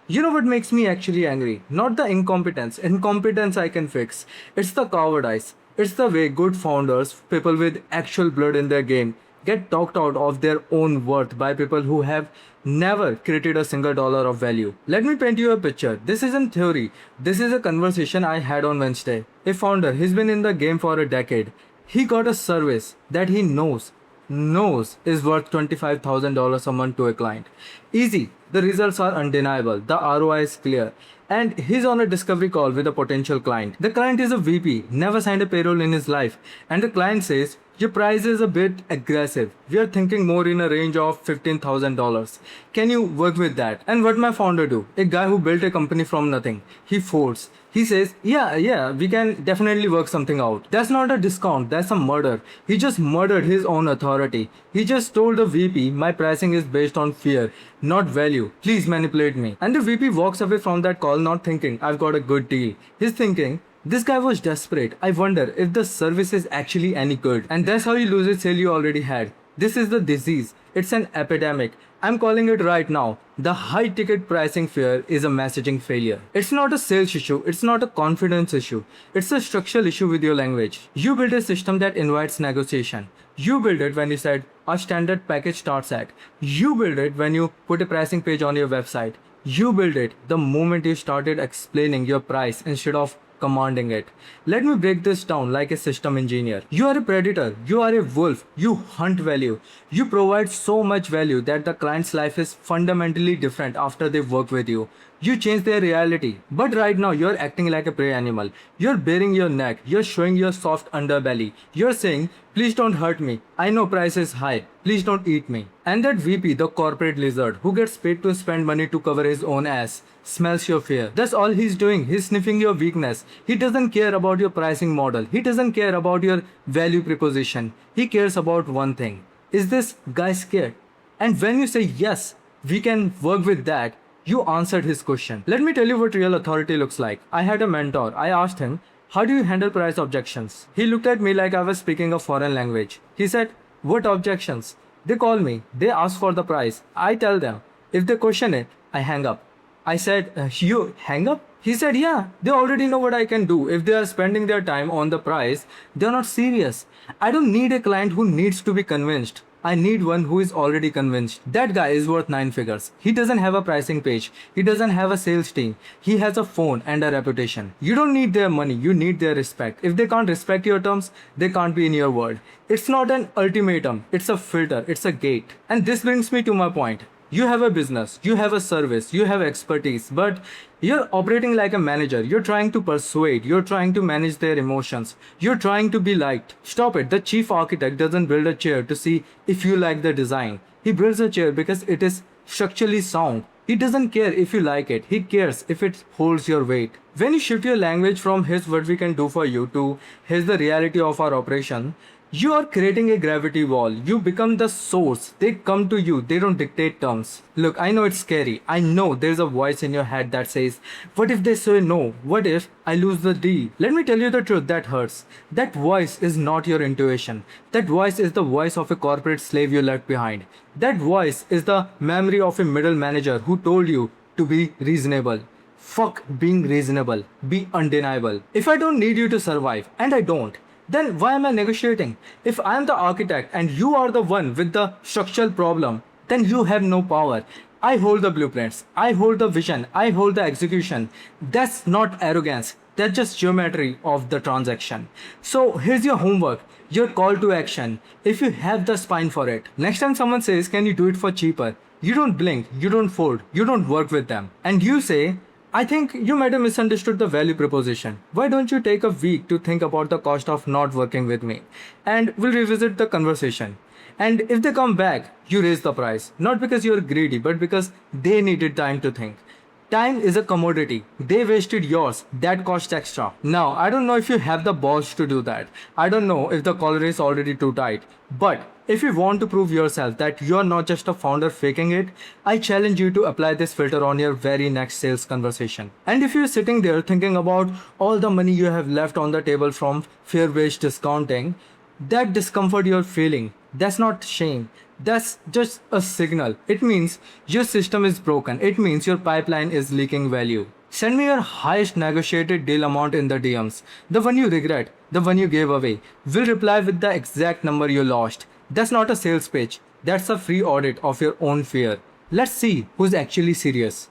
You know what makes me actually angry? Not the incompetence. Incompetence I can fix. It's the cowardice. It's the way good founders, people with actual blood in their game, get talked out of their own worth by people who have never created a single dollar of value. Let me paint you a picture. This isn't theory. This is a conversation I had on Wednesday. A founder, he's been in the game for a decade. He got a service that he knows is worth $25,000 a month to a client. Easy. The results are undeniable. The ROI is clear. And he's on a discovery call with a potential client. The client is a VP, never signed a payroll in his life. And the client says, your price is a bit aggressive. We are thinking more in a range of $15,000. Can you work with that? And what my founder do? A guy who built a company from nothing. He folds. He says, yeah, we can definitely work something out. That's not a discount, that's a murder. He just murdered his own authority. He just told the VP, my pricing is based on fear, not value. Please manipulate me. And the VP walks away from that call not thinking, I've got a good deal. He's thinking, this guy was desperate. I wonder if the service is actually any good. And that's how you lose a sale you already had. This is the disease. It's an epidemic. I'm calling it right now. The high ticket pricing fear is a messaging failure. It's not a sales issue. It's not a confidence issue. It's a structural issue with your language. You build a system that invites negotiation. You build it when you said our standard package starts at. You build it when you put a pricing page on your website. You build it the moment you started explaining your price instead of commanding it. Let me break this down like a system engineer. You are a predator, you are a wolf, you hunt value. You provide so much value that the client's life is fundamentally different after they work with you. You change their reality, but right now you're acting like a prey animal. You're baring your neck, you're showing your soft underbelly. You're saying, please don't hurt me. I know price is high. Please don't eat me. And that VP, the corporate lizard, who gets paid to spend money to cover his own ass, smells your fear. That's all he's doing. He's sniffing your weakness. He doesn't care about your pricing model. He doesn't care about your value proposition. He cares about one thing. Is this guy scared? And when you say yes, we can work with that, you answered his question. Let me tell you what real authority looks like. I had a mentor. I asked him, how do you handle price objections? He looked at me like I was speaking a foreign language. He said, what objections? They call me. They ask for the price. I tell them. If they question it, I hang up. I said, you hang up? He said, yeah, they already know what I can do. If they are spending their time on the price, they're not serious. I don't need a client who needs to be convinced. I need one who is already convinced. That guy is worth 9 figures. He doesn't have a pricing page. He doesn't have a sales team. He has a phone and a reputation. You don't need their money. You need their respect. If they can't respect your terms, they can't be in your world. It's not an ultimatum. It's a filter. It's a gate. And this brings me to my point. You have a business, you have a service, you have expertise, but you're operating like a manager. You're trying to persuade, you're trying to manage their emotions, you're trying to be liked. Stop it. The chief architect doesn't build a chair to see if you like the design. He builds a chair because it is structurally sound. He doesn't care if you like it, he cares if it holds your weight. When you shift your language from here's what we can do for you to here's the reality of our operation, you are creating a gravity wall. You become the source. They come to you. They don't dictate terms. Look, I know it's scary. I know there's a voice in your head that says, what if they say no? What if I lose the deal? Let me tell you the truth, that hurts. That voice is not your intuition. That voice is the voice of a corporate slave you left behind. That voice is the memory of a middle manager who told you to be reasonable. Fuck being reasonable. Be undeniable. If I don't need you to survive, and I don't, then why am I negotiating? If I am the architect and you are the one with the structural problem, then you have no power. I hold the blueprints. I hold the vision. I hold the execution. That's not arrogance. That's just geometry of the transaction. So here's your homework, your call to action. If you have the spine for it. Next time someone says, can you do it for cheaper? You don't blink, you don't fold, you don't work with them. And you say, I think you might have misunderstood the value proposition. Why don't you take a week to think about the cost of not working with me? And we'll revisit the conversation. And if they come back, you raise the price. Not because you're greedy, but because they needed time to think. Time is a commodity. They wasted yours. That cost extra. Now, I don't know if you have the balls to do that. I don't know if the collar is already too tight. But if you want to prove yourself that you're not just a founder faking it, I challenge you to apply this filter on your very next sales conversation. And if you're sitting there thinking about all the money you have left on the table from fear-based discounting, that discomfort you're feeling, That's not shame. That's just a signal. It means your system is broken. It means your pipeline is leaking value. Send me your highest negotiated deal amount in the DMs. The one you regret, the one you gave away. We'll reply with the exact number you lost. That's not a sales pitch. That's a free audit of your own fear. Let's see who's actually serious.